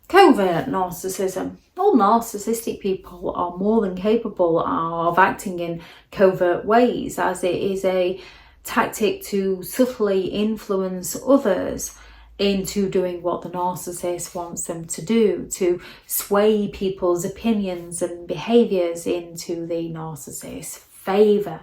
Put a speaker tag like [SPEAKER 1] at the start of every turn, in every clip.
[SPEAKER 1] Covert narcissism. All narcissistic people are more than capable of acting in covert ways, as it is a tactic to subtly influence others into doing what the narcissist wants them to do, to sway people's opinions and behaviours into the narcissist's favour.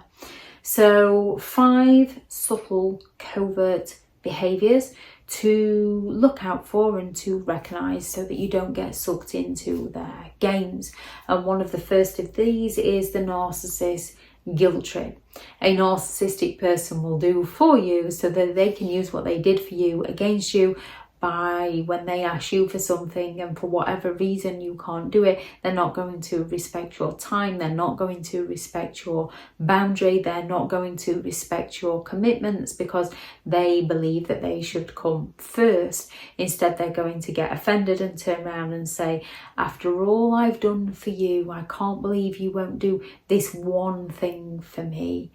[SPEAKER 1] So 5 subtle covert behaviours to look out for and to recognise so that you don't get sucked into their games. And one of the first of these is the narcissist guilt trip. A narcissistic person will do for you so that they can use what they did for you against you by when they ask you for something and for whatever reason you can't do it. They're not going to respect your time, they're not going to respect your boundary, they're not going to respect your commitments because they believe that they should come first. Instead, they're going to get offended and turn around and say, after all I've done for you, I can't believe you won't do this one thing for me.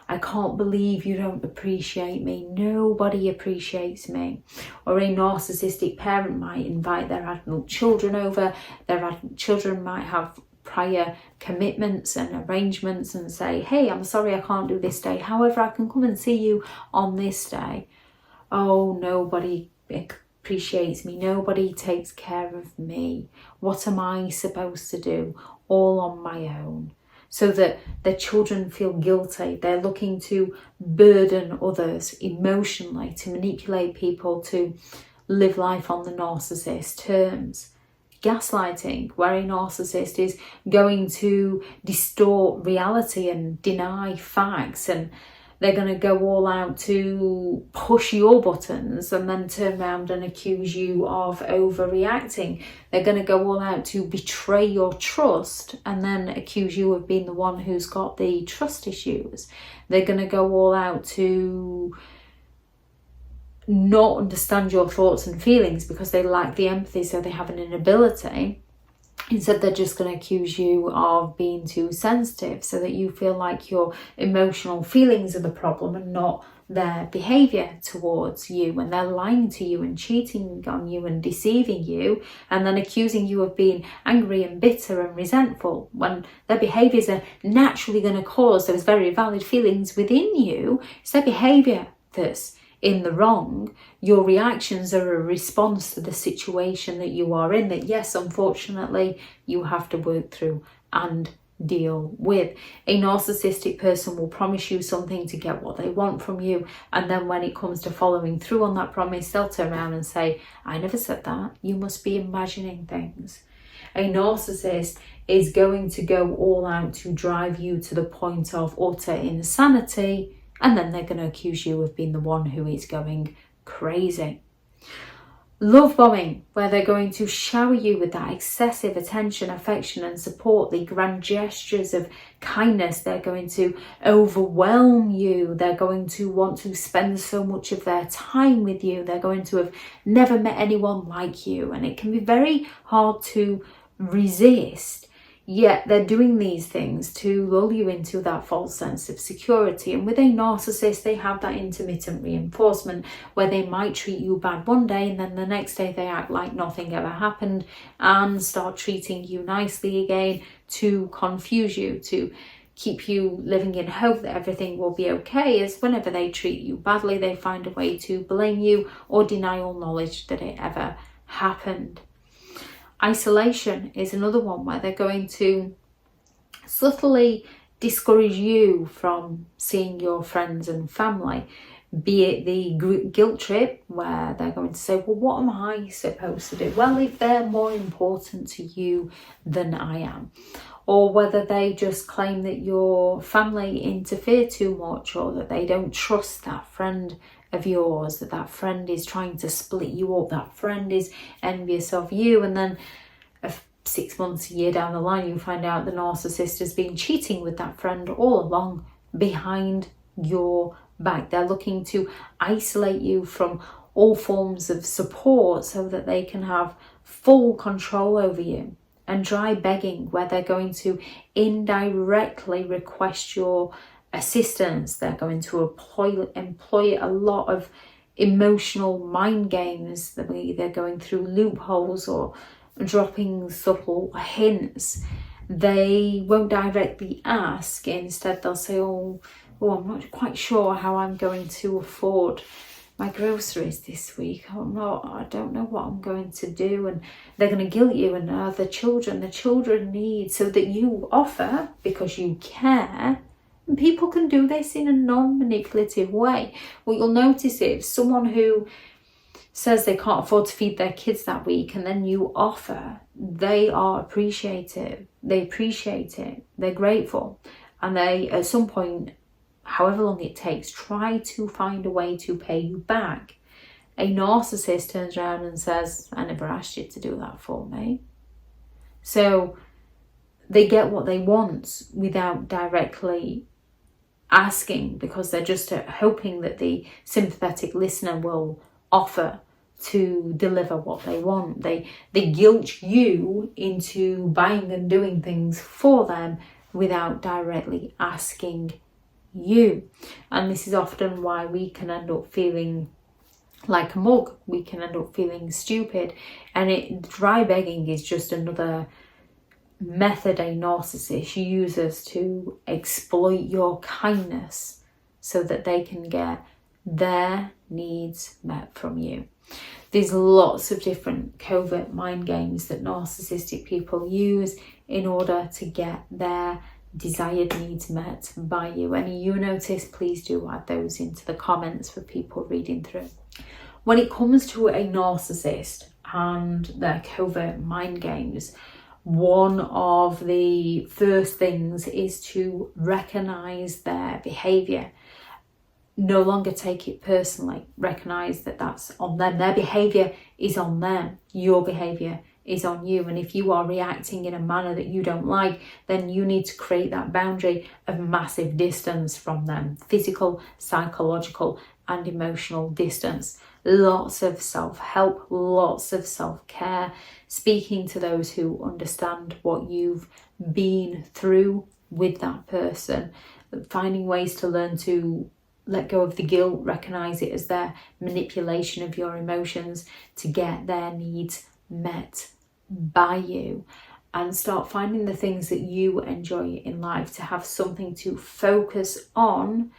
[SPEAKER 1] I can't believe you don't appreciate me. Nobody appreciates me. Or a narcissistic parent might invite their adult children over. Their adult children might have prior commitments and arrangements and say, hey, I'm sorry I can't do this day. However, I can come and see you on this day. Oh, nobody appreciates me. Nobody takes care of me. What am I supposed to do? All on my own. So that their children feel guilty. They're looking to burden others emotionally, to manipulate people to live life on the narcissist terms. Gaslighting, where a narcissist is going to distort reality and deny facts, and they're going to go all out to push your buttons and then turn around and accuse you of overreacting. They're going to go all out to betray your trust and then accuse you of being the one who's got the trust issues. They're going to go all out to not understand your thoughts and feelings because they lack the empathy, so they have an inability. Instead, they're just going to accuse you of being too sensitive so that you feel like your emotional feelings are the problem and not their behaviour towards you. And they're lying to you and cheating on you and deceiving you and then accusing you of being angry and bitter and resentful when their behaviours are naturally going to cause those very valid feelings within you. It's their behaviour that's in the wrong. Your reactions are a response to the situation that you are in, that yes, unfortunately, you have to work through and deal with. A narcissistic person will promise you something to get what they want from you, and then when it comes to following through on that promise, they'll turn around and say, I never said that, you must be imagining things. A narcissist is going to go all out to drive you to the point of utter insanity, and then they're going to accuse you of being the one who is going crazy. Love bombing, where they're going to shower you with that excessive attention, affection and support, the grand gestures of kindness. They're going to overwhelm you. They're going to want to spend so much of their time with you. They're going to have never met anyone like you, and it can be very hard to resist. Yet they're doing these things to lull you into that false sense of security. And with a narcissist, they have that intermittent reinforcement where they might treat you bad one day and then the next day they act like nothing ever happened and start treating you nicely again to confuse you, to keep you living in hope that everything will be okay, as whenever they treat you badly, they find a way to blame you or deny all knowledge that it ever happened. Isolation is another one where they're going to subtly discourage you from seeing your friends and family, be it the guilt trip where they're going to say, well, what am I supposed to do? Well, if they're more important to you than I am. Or whether they just claim that your family interfere too much, or that they don't trust that friend of yours, that friend is trying to split you up, that friend is envious of you, and then 6 months, a year down the line, you find out the narcissist has been cheating with that friend all along behind your back. They're looking to isolate you from all forms of support so that they can have full control over you. And dry begging, where they're going to indirectly request your assistance. They're going to employ a lot of emotional mind games. They're going through loopholes or dropping subtle hints. They won't directly ask. Instead, they'll say, oh, I'm not quite sure how I'm going to afford my groceries this week. I don't know what I'm going to do. And they're going to guilt you, and the children need, so that you offer because you care. And people can do this in a non-manipulative way. What you'll notice is someone who says they can't afford to feed their kids that week, and then you offer, they are appreciative. They appreciate it. They're grateful. And they, at some point, however long it takes, try to find a way to pay you back. A narcissist turns around and says, I never asked you to do that for me. So they get what they want without directly asking, because they're just hoping that the sympathetic listener will offer to deliver what they want. They guilt you into buying and doing things for them without directly asking you. And this is often why we can end up feeling like a mug. We can end up feeling stupid. And dry begging is just another method a narcissist uses to exploit your kindness so that they can get their needs met from you. There's lots of different covert mind games that narcissistic people use in order to get their desired needs met by you. Any you notice, please do add those into the comments for people reading through. When it comes to a narcissist and their covert mind games, one of the first things is to recognize their behavior. No longer take it personally. Recognize that that's on them. Their behavior is on them. Your behavior is on you. And if you are reacting in a manner that you don't like, then you need to create that boundary of massive distance from them. Physical, psychological, and emotional distance. Lots of self-help, lots of self-care, speaking to those who understand what you've been through with that person, finding ways to learn to let go of the guilt, recognize it as their manipulation of your emotions to get their needs met by you, and start finding the things that you enjoy in life, to have something to focus on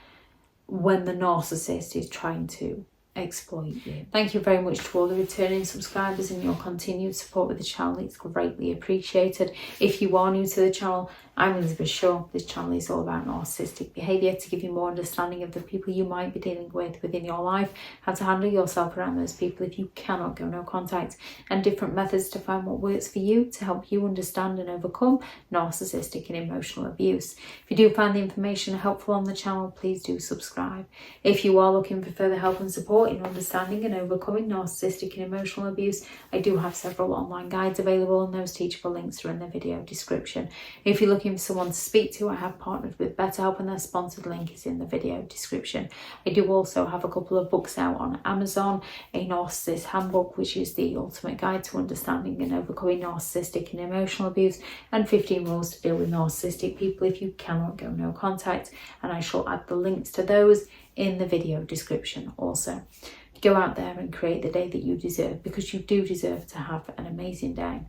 [SPEAKER 1] when the narcissist is trying to exploit you. Thank you very much to all the returning subscribers and your continued support with the channel. It's greatly appreciated. If you are new to the channel, I'm Elizabeth Shaw. This channel is all about narcissistic behaviour, to give you more understanding of the people you might be dealing with within your life, how to handle yourself around those people if you cannot go no contact, and different methods to find what works for you to help you understand and overcome narcissistic and emotional abuse. If you do find the information helpful on the channel, please do subscribe. If you are looking for further help and support in understanding and overcoming narcissistic and emotional abuse, I do have several online guides available, and those teachable links are in the video description. If you're looking for someone to speak to, I have partnered with BetterHelp, and their sponsored link is in the video description. I do also have a couple of books out on Amazon, a Narcissists Handbook, which is the ultimate guide to understanding and overcoming narcissistic and emotional abuse, and 15 rules to deal with narcissistic people if you cannot go no contact, and I shall add the links to those in the video description also. Go out there and create the day that you deserve, because you do deserve to have an amazing day.